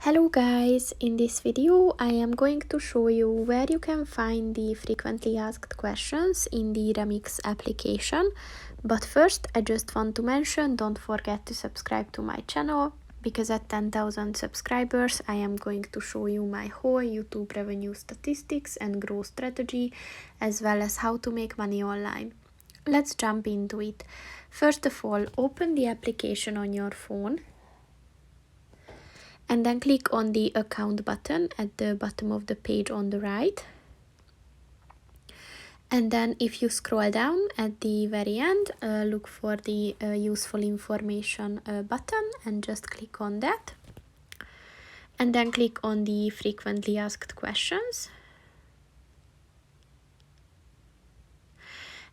Hello guys, in this video I am going to show you where you can find the frequently asked questions in the Remix application. But first I just want to mention, don't forget to subscribe to my channel, because at 10,000 subscribers I am going to show you my whole YouTube revenue statistics and growth strategy, as well as how to make money online. Let's jump into it. First of all, open the application on your phone and then click on the account button at the bottom of the page on the right. And then if you scroll down at the very end, look for the useful information button and just click on that. And then click on the frequently asked questions.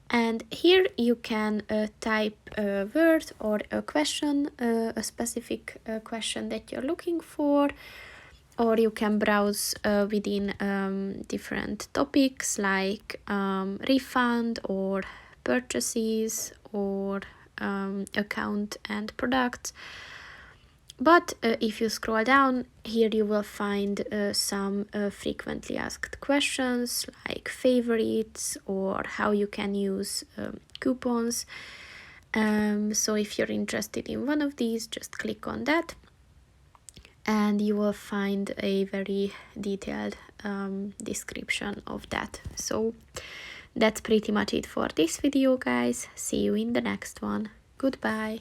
And here you can type a word or a question, a specific question that you're looking for, or you can browse within different topics like refund or purchases or account and products. But if you scroll down, here you will find some frequently asked questions like favorites or how you can use coupons. So if you're interested in one of these, just click on that and you will find a very detailed description of that. So that's pretty much it for this video, guys. See you in the next one. Goodbye.